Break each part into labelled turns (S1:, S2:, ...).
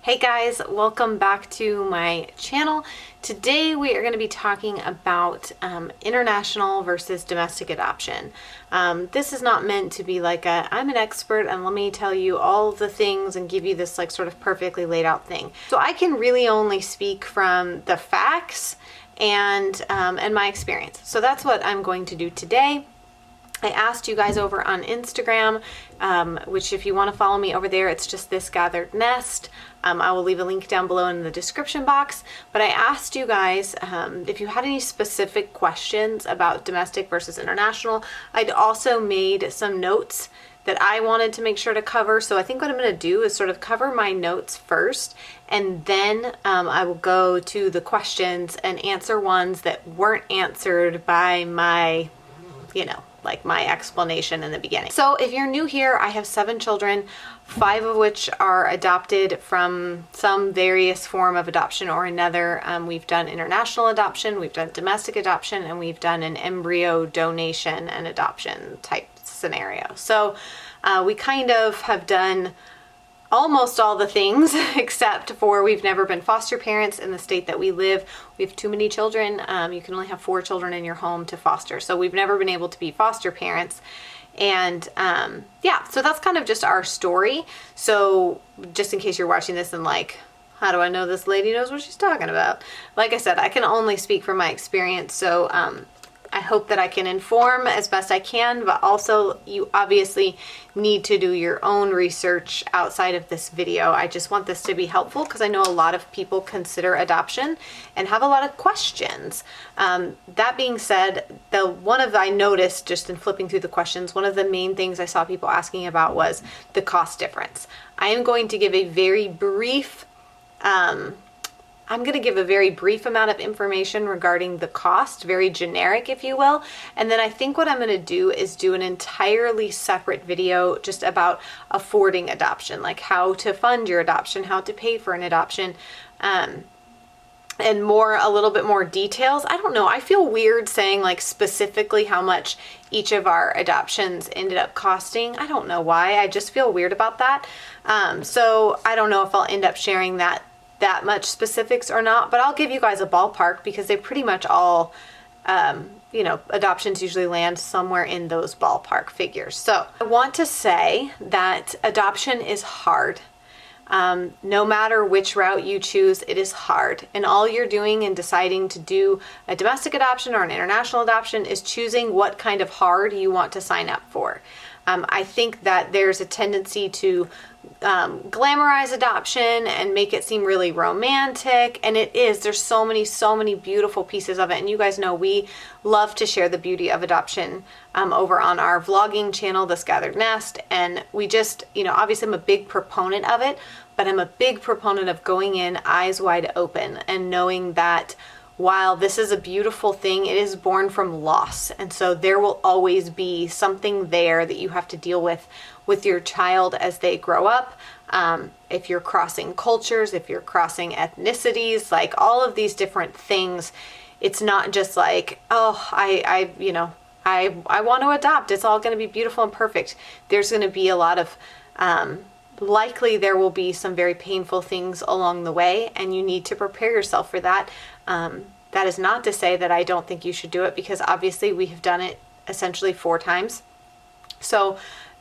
S1: Hey guys, welcome back to my channel. Today we are going to be talking about international versus domestic adoption. This is not meant to be like I'm an expert and let me tell you all the things and give you this like sort of perfectly laid out thing. So I can really only speak from the facts and my experience. So that's what I'm going to do today. I asked you guys over on Instagram, which if you want to follow me over there, it's just This Gathered Nest. I will leave a link down below in the description box. But I asked you guys if you had any specific questions about domestic versus international. I'd also made some notes that I wanted to make sure to cover. So I think what I'm going to do is sort of cover my notes first, and then I will go to the questions and answer ones that weren't answered by my, like my explanation in the beginning. So if you're new here, I have 7 children, 5 of which are adopted from some various form of adoption or another. We've done international adoption, we've done domestic adoption, and we've done an embryo donation and adoption type scenario. So we kind of have done almost all the things except for we've never been foster parents in the state that we live. We have too many children. You can only have 4 children in your home to foster. So we've never been able to be foster parents. And yeah, so that's kind of just our story. So just in case you're watching this and like, how do I know this lady knows what she's talking about? Like I said, I can only speak from my experience. So I hope that I can inform as best I can, but also you obviously need to do your own research outside of this video. I just want this to be helpful because I know a lot of people consider adoption and have a lot of questions. That being said, I noticed just in flipping through the questions, one of the main things I saw people asking about was the cost difference. I am going to give a very brief amount of information regarding the cost, very generic, if you will. And then I think what I'm going to do is do an entirely separate video just about affording adoption, like how to fund your adoption, how to pay for an adoption, and a little bit more details. I don't know. I feel weird saying like specifically how much each of our adoptions ended up costing. I don't know why. I just feel weird about that. So I don't know if I'll end up sharing that much specifics or not, but I'll give you guys a ballpark because they pretty much all, adoptions usually land somewhere in those ballpark figures. So I want to say that adoption is hard. No matter which route you choose, it is hard. And all you're doing in deciding to do a domestic adoption or an international adoption is choosing what kind of hard you want to sign up for. I think that there's a tendency to glamorize adoption and make it seem really romantic, and it is. There's so many beautiful pieces of it, and you guys know we love to share the beauty of adoption over on our vlogging channel, This Gathered Nest, and we just, obviously I'm a big proponent of it, but I'm a big proponent of going in eyes wide open and knowing that while this is a beautiful thing, it is born from loss. And so there will always be something there that you have to deal with your child as they grow up. If you're crossing cultures, if you're crossing ethnicities, like all of these different things, it's not just like, oh, I want to adopt. It's all going to be beautiful and perfect. There's going to be a lot of, likely there will be some very painful things along the way, and you need to prepare yourself for that. That is not to say that I don't think you should do it, because obviously we have done it essentially 4 times. So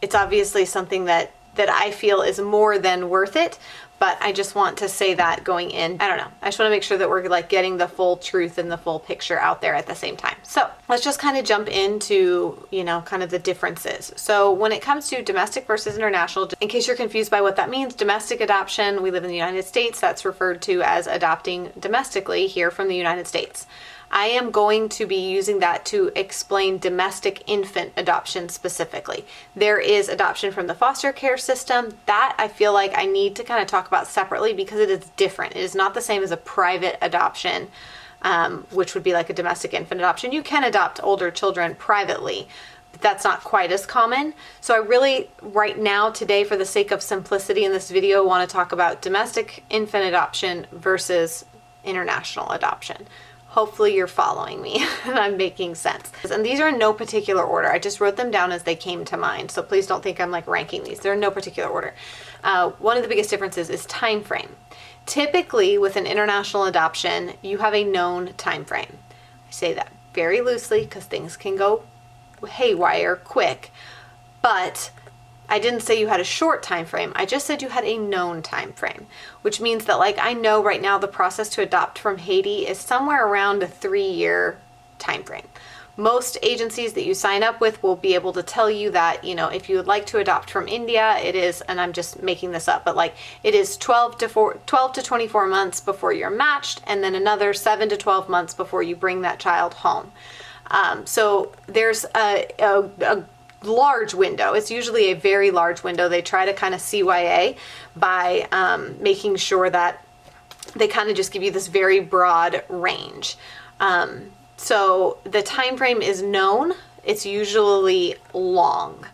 S1: it's obviously something that I feel is more than worth it, but I just want to say that going in. I don't know. I just want to make sure that we're like getting the full truth and the full picture out there at the same time. So let's just kind of jump into, kind of the differences. So when it comes to domestic versus international, in case you're confused by what that means, domestic adoption, we live in the United States, that's referred to as adopting domestically here from the United States. I am going to be using that to explain domestic infant adoption specifically. There is adoption from the foster care system. That I feel like I need to kind of talk about separately because it is different. It is not the same as a private adoption, which would be like a domestic infant adoption. You can adopt older children privately, but that's not quite as common. So I really, right now, today, for the sake of simplicity in this video, want to talk about domestic infant adoption versus international adoption. Hopefully you're following me and I'm making sense. And these are in no particular order. I just wrote them down as they came to mind. So please don't think I'm like ranking these. They're in no particular order. One of the biggest differences is time frame. Typically, with an international adoption, you have a known time frame. I say that very loosely because things can go haywire quick, but I didn't say you had a short time frame. I just said you had a known time frame, which means that, like, I know right now the process to adopt from Haiti is somewhere around a 3-year time frame. Most agencies that you sign up with will be able to tell you that, you know, if you would like to adopt from India, it is, and I'm just making this up, but like it is 12 to 24 months before you're matched, and then another 7 to 12 months before you bring that child home. So there's a large window. It's usually a very large window. They try to kind of CYA by making sure that they kind of just give you this very broad range. So the time frame is known. It's usually long.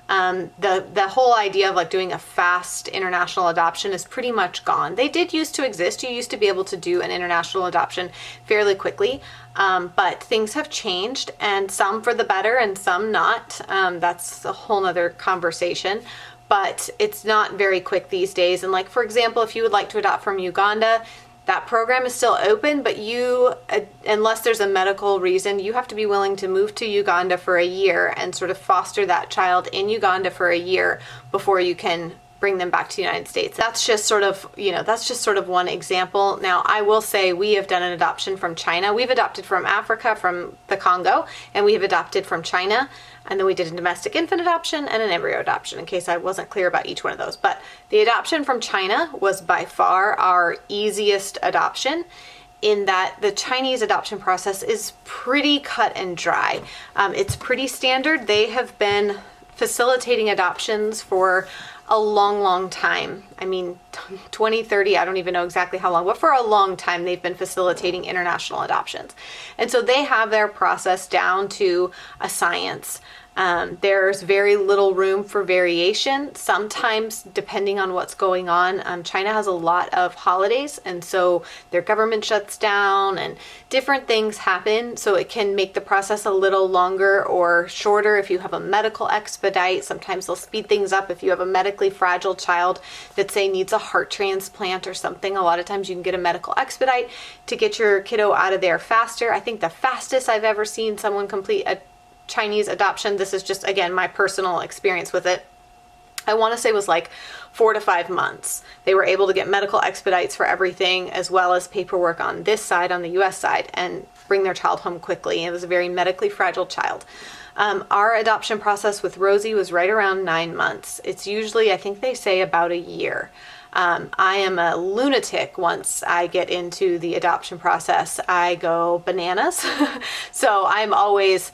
S1: The whole idea of like doing a fast international adoption is pretty much gone. They did used to exist. You used to be able to do an international adoption fairly quickly, but things have changed, and some for the better and some not. That's a whole nother conversation, but it's not very quick these days. And like, for example, if you would like to adopt from Uganda, that program is still open, but you, unless there's a medical reason, you have to be willing to move to Uganda for a year and sort of foster that child in Uganda for a year before you can bring them back to the United States. That's just sort of, that's just sort of one example. Now, I will say we have done an adoption from China. We've adopted from Africa, from the Congo, and we have adopted from China. And then we did a domestic infant adoption and an embryo adoption, in case I wasn't clear about each one of those. But the adoption from China was by far our easiest adoption, in that the Chinese adoption process is pretty cut and dry. It's pretty standard. They have been facilitating adoptions for a long time. I mean, 20, 30, I don't even know exactly how long, but for a long time they've been facilitating international adoptions. And so they have their process down to a science. There's very little room for variation. Sometimes, depending on what's going on, China has a lot of holidays, and so their government shuts down and different things happen. So it can make the process a little longer or shorter if you have a medical expedite. Sometimes they'll speed things up if you have a medically fragile child that, say, needs a heart transplant or something. A lot of times you can get a medical expedite to get your kiddo out of there faster. I think the fastest I've ever seen someone complete a Chinese adoption, this is just, again, my personal experience with it, I want to say was like 4 to 5 months. They were able to get medical expedites for everything, as well as paperwork on this side, on the US side, and bring their child home quickly. It was a very medically fragile child. Our adoption process with Rosie was right around 9 months. It's usually, I think they say, about a year. I am a lunatic once I get into the adoption process. I go bananas. So I'm always...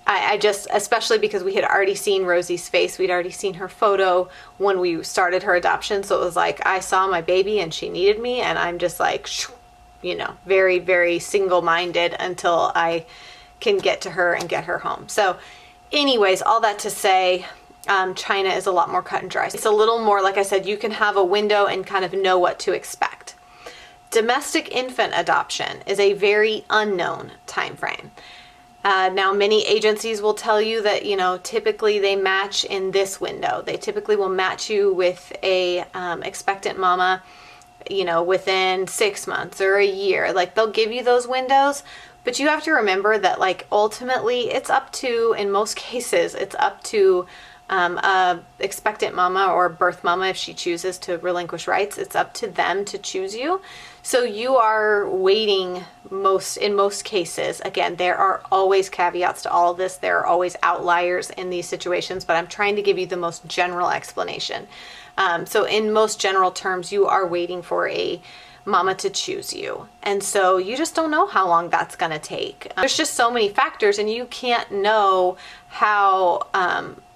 S1: I just, especially because we had already seen Rosie's face, we'd already seen her photo when we started her adoption. So it was like, I saw my baby and she needed me, and I'm just like, very, very single-minded until I can get to her and get her home. So anyways, all that to say, China is a lot more cut and dry. It's a little more, like I said, you can have a window and kind of know what to expect. Domestic infant adoption is a very unknown time frame. Now, many agencies will tell you that, typically they match in this window. They typically will match you with a expectant mama, within 6 months or a year. Like, they'll give you those windows, but you have to remember that, like, ultimately it's up to, in most cases, it's up to a expectant mama or birth mama, if she chooses to relinquish rights. It's up to them to choose you. So you are waiting in most cases. Again, there are always caveats to all of this. There are always outliers in these situations, but I'm trying to give you the most general explanation. So in most general terms, you are waiting for a mama to choose you. And so you just don't know how long that's going to take. There's just so many factors, and you can't know how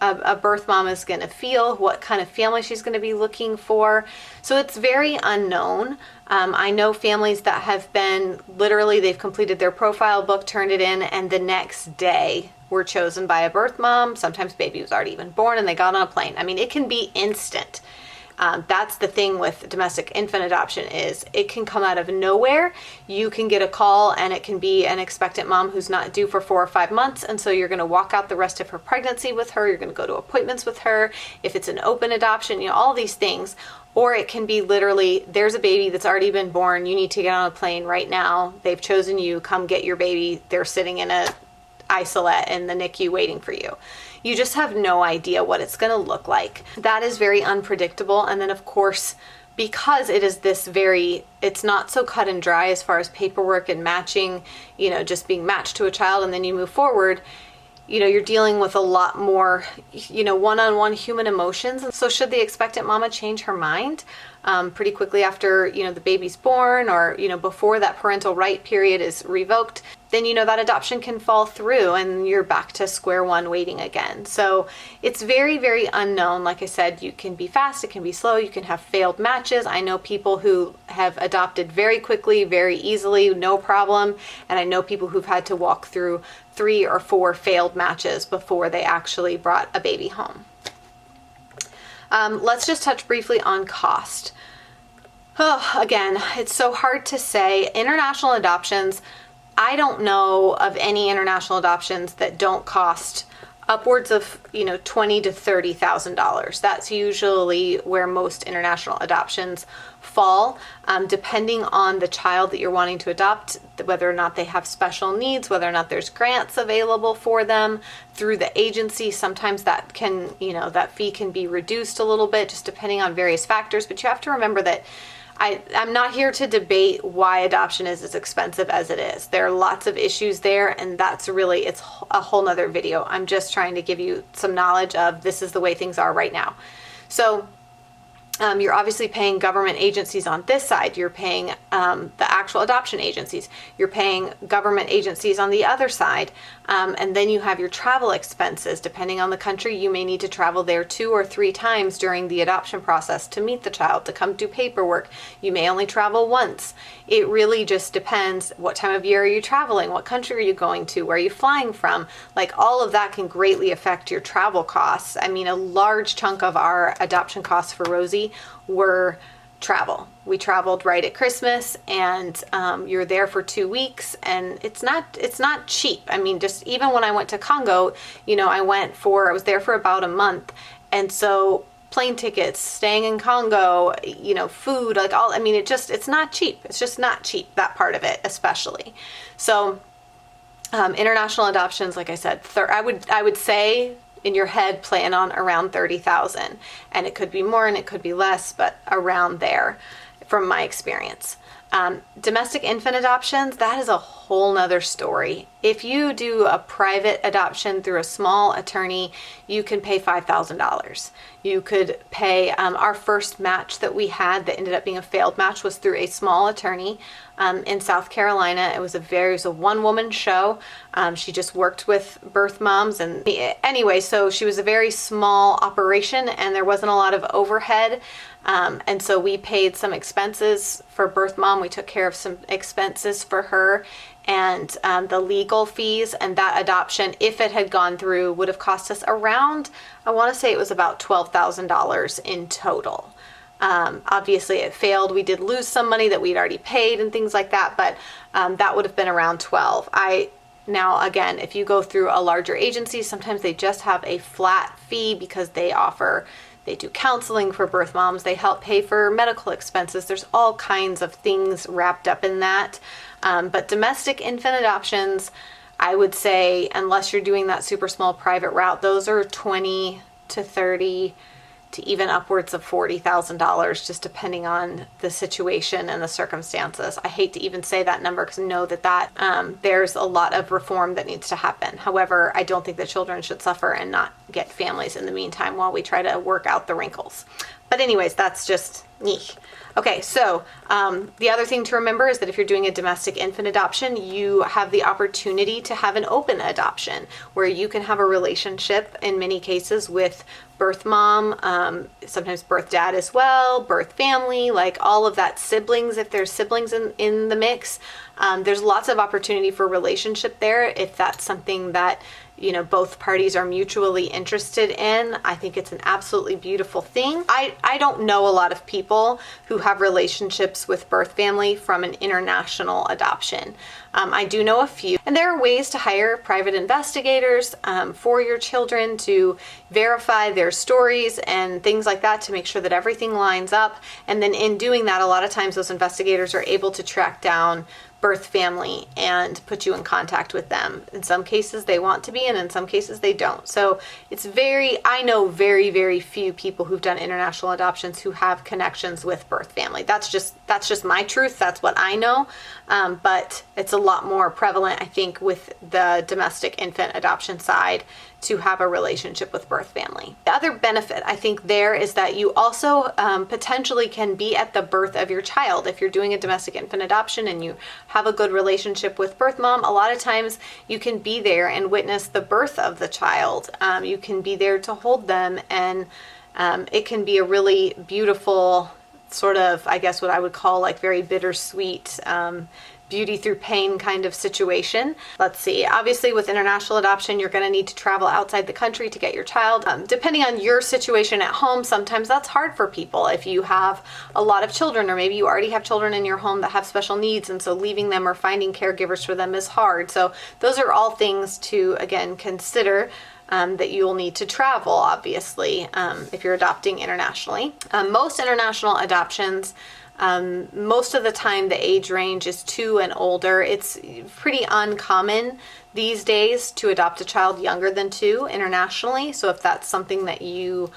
S1: a birth mama is going to feel, what kind of family she's going to be looking for. So it's very unknown. I know families that have been, literally, they've completed their profile book, turned it in, and the next day were chosen by a birth mom. Sometimes baby was already even born and they got on a plane. I mean, it can be instant. That's the thing with domestic infant adoption, is it can come out of nowhere. You can get a call and it can be an expectant mom who's not due for 4 or 5 months. And so you're going to walk out the rest of her pregnancy with her. You're going to go to appointments with her. If it's an open adoption, all these things Or it can be literally, there's a baby that's already been born. You need to get on a plane right now. They've chosen you. Come get your baby. They're sitting in a isolette in the NICU waiting for you. You just have no idea what it's going to look like. That is very unpredictable. And then of course, because it is this it's not so cut and dry as far as paperwork and matching, just being matched to a child and then you move forward, you're dealing with a lot more, one-on-one human emotions. And so should the expectant mama change her mind pretty quickly after, the baby's born, or, before that parental right period is revoked, then, that adoption can fall through and you're back to square one waiting again. So it's very, very unknown. Like I said, you can be fast, it can be slow, you can have failed matches. I know people who have adopted very quickly, very easily, no problem. And I know people who've had to walk through 3 or 4 failed matches before they actually brought a baby home. Let's just touch briefly on cost. Again, it's so hard to say. International adoptions, I don't know of any international adoptions that don't cost upwards of $20,000 to $30,000. That's usually where most international adoptions fall, depending on the child that you're wanting to adopt, whether or not they have special needs, whether or not there's grants available for them through the agency. Sometimes that can, that fee can be reduced a little bit, just depending on various factors. But you have to remember that I'm not here to debate why adoption is as expensive as it is. There are lots of issues there, and it's a whole nother video. I'm just trying to give you some knowledge of this is the way things are right now. So you're obviously paying government agencies on this side. You're paying the actual adoption agencies. You're paying government agencies on the other side. And then you have your travel expenses. Depending on the country, you may need to travel there 2 or 3 times during the adoption process to meet the child, to come do paperwork. You may only travel once. It really just depends. What time of year are you traveling? What country are you going to? Where are you flying from? Like, all of that can greatly affect your travel costs. I mean, a large chunk of our adoption costs for Rosie were travel. We traveled right at Christmas, and you're there for 2 weeks, and it's not cheap. I mean, just even when I went to Congo, I was there for about a month, and so plane tickets, staying in Congo, food, it's not cheap. It's just not cheap, that part of it especially. So international adoptions, like I said, I would say in your head plan on around 30,000, and it could be more and it could be less, but around there from my experience. Domestic infant adoptions, that is a whole nother story. If you do a private adoption through a small attorney, you can pay $5,000. You could pay, our first match that we had that ended up being a failed match was through a small attorney in South Carolina. It was a one-woman show. She just worked with birth moms, and anyway, so she was a very small operation and there wasn't a lot of overhead. And so we paid some expenses for birth mom. We took care of some expenses for her, and the legal fees, and that adoption, if it had gone through, would have cost us around, I want to say it was about $12,000 in total. Obviously it failed. We did lose some money that we'd already paid and things like that, but that would have been around 12. Now, again, if you go through a larger agency, sometimes they just have a flat fee because they do counseling for birth moms. They help pay for medical expenses. There's all kinds of things wrapped up in that. But domestic infant adoptions, I would say, unless you're doing that super small private route, those are $20,000 to $30,000 to even upwards of $40,000, just depending on the situation and the circumstances. I hate to even say that number because I know that there's a lot of reform that needs to happen. However, I don't think that children should suffer and not get families in the meantime while we try to work out the wrinkles. But anyways, that's just me. Okay, so the other thing to remember is that if you're doing a domestic infant adoption, you have the opportunity to have an open adoption where you can have a relationship in many cases with birth mom, sometimes birth dad as well, birth family, like all of that, siblings, if there's siblings in the mix. There's lots of opportunity for relationship there if that's something that both parties are mutually interested in. I think it's an absolutely beautiful thing. I don't know a lot of people who have relationships with birth family from an international adoption. I do know a few, and there are ways to hire private investigators for your children to verify their stories and things like that to make sure that everything lines up. And then in doing that, a lot of times those investigators are able to track down birth family and put you in contact with them. In some cases they want to be, and in some cases they don't. So I know very, very few people who've done international adoptions who have connections with birth family. That's just my truth. That's what I know. But it's a lot more prevalent, I think, with the domestic infant adoption side to have a relationship with birth family. The other benefit I think there is that you also potentially can be at the birth of your child. If you're doing a domestic infant adoption and you have a good relationship with birth mom, a lot of times you can be there and witness the birth of the child. You can be there to hold them, and it can be a really beautiful sort of, I guess what I would call like very bittersweet beauty through pain kind of situation. Let's see. Obviously, with international adoption, you're going to need to travel outside the country to get your child. Depending on your situation at home, sometimes that's hard for people. If you have a lot of children, or maybe you already have children in your home that have special needs, and so leaving them or finding caregivers for them is hard. So those are all things to, again, consider. That you'll need to travel, obviously, if you're adopting internationally. Most international adoptions, most of the time the age range is 2 and older. It's pretty uncommon these days to adopt a child younger than 2 internationally. So if that's something that you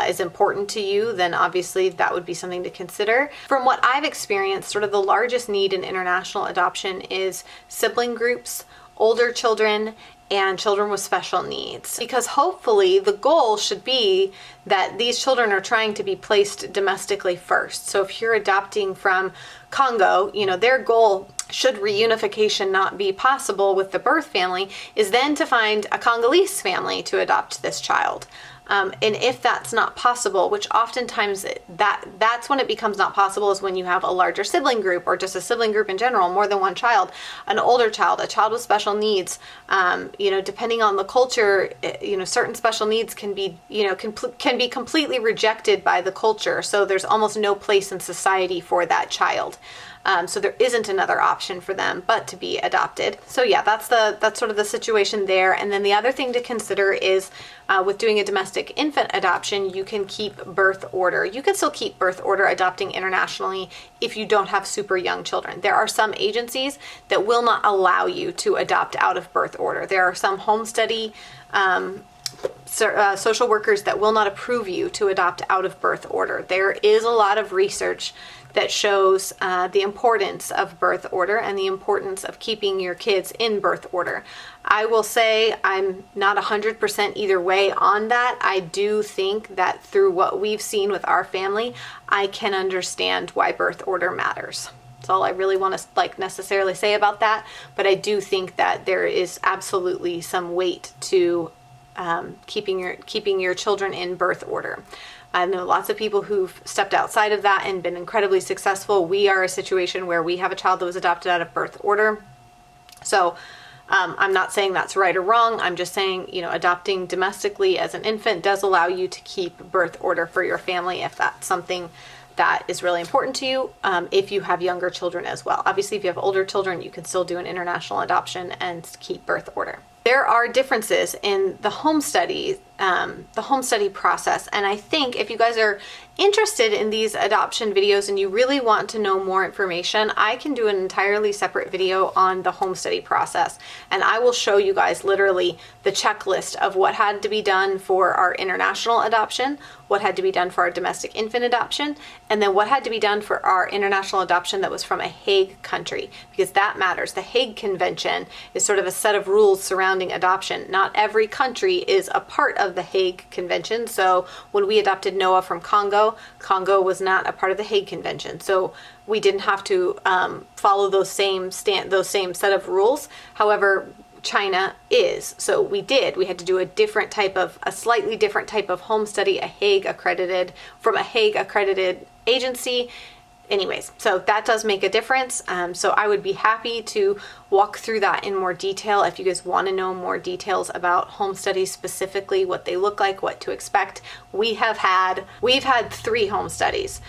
S1: is important to you, then obviously that would be something to consider. From what I've experienced, sort of the largest need in international adoption is sibling groups, older children, and children with special needs. Because hopefully the goal should be that these children are trying to be placed domestically first. So if you're adopting from Congo, their goal, should reunification not be possible with the birth family, is then to find a Congolese family to adopt this child. And if that's not possible, which oftentimes that's when it becomes not possible, is when you have a larger sibling group, or just a sibling group in general, more than one child, an older child, a child with special needs. Depending on the culture, certain special needs can be completely rejected by the culture. So there's almost no place in society for that child. So there isn't another option for them but to be adopted. So yeah, that's sort of the situation there. And then the other thing to consider is with doing a domestic infant adoption, you can keep birth order. You can still keep birth order adopting internationally if you don't have super young children. There are some agencies that will not allow you to adopt out of birth order. There are some home study social workers that will not approve you to adopt out of birth order. There is a lot of research that shows the importance of birth order and the importance of keeping your kids in birth order. I will say I'm not 100% either way on that. I do think that through what we've seen with our family, I can understand why birth order matters. That's all I really want to necessarily say about that. But I do think that there is absolutely some weight to keeping your children in birth order. I know lots of people who've stepped outside of that and been incredibly successful. We are a situation where we have a child that was adopted out of birth order. So I'm not saying that's right or wrong. I'm just saying, adopting domestically as an infant does allow you to keep birth order for your family if that's something that is really important to you, if you have younger children as well. Obviously, if you have older children, you can still do an international adoption and keep birth order. There are differences in the home study process, and I think if you guys are interested in these adoption videos and you really want to know more information, I can do an entirely separate video on the home study process, and I will show you guys literally the checklist of what had to be done for our international adoption, what had to be done for our domestic infant adoption, and then what had to be done for our international adoption that was from a Hague country, because that matters. The Hague Convention is sort of a set of rules surrounding adoption. Not every country is a part of the Hague Convention. So when we adopted Noah from Congo was not a part of the Hague Convention. So we didn't have to follow those same set of rules. However, China is. So we had to do a slightly different type of home study, from a Hague accredited agency. anyways, so that does make a difference. So I would be happy to walk through that in more detail if you guys want to know more details about home studies, specifically what they look like, what to expect. We've had 3 home studies.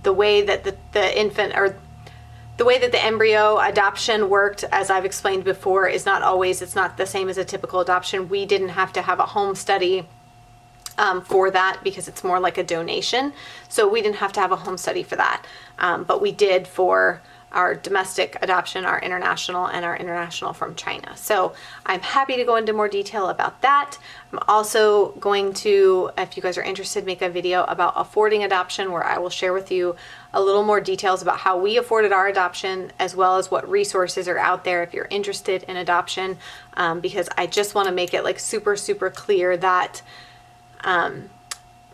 S1: The way that the infant, or the way that the embryo adoption worked, as I've explained before, is not always, it's not the same as a typical adoption. We didn't have to have a home study for that because it's more like a donation. So we didn't have to have a home study for that. But we did for our domestic adoption, our international, and our international from China. So I'm happy to go into more detail about that. I'm also going to, if you guys are interested, make a video about affording adoption, where I will share with you a little more details about how we afforded our adoption, as well as what resources are out there if you're interested in adoption, because I just want to make it like super, super clear that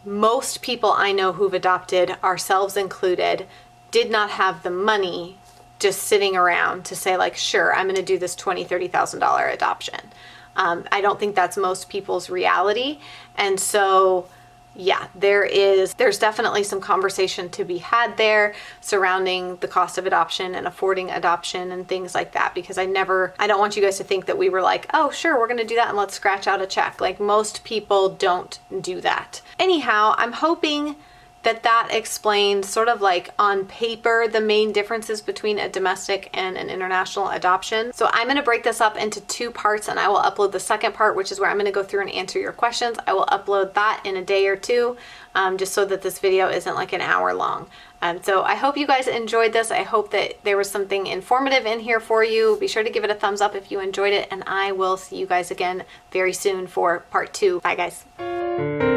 S1: most people I know who've adopted, ourselves included, did not have the money just sitting around to say like, sure, I'm going to do this $20,000, $30,000 adoption. I don't think that's most people's reality. And so, yeah, there's definitely some conversation to be had there surrounding the cost of adoption and affording adoption and things like that, because I don't want you guys to think that we were like, oh, sure, we're going to do that and let's scratch out a check. Like, most people don't do that. Anyhow, I'm hoping that explains sort of like on paper the main differences between a domestic and an international adoption. So I'm going to break this up into 2 parts, and I will upload the second part, which is where I'm going to go through and answer your questions. I will upload that in a day or 2, just so that this video isn't like an hour long. So I hope you guys enjoyed this. I hope that there was something informative in here for you. Be sure to give it a thumbs up if you enjoyed it, and I will see you guys again very soon for part 2. Bye, guys.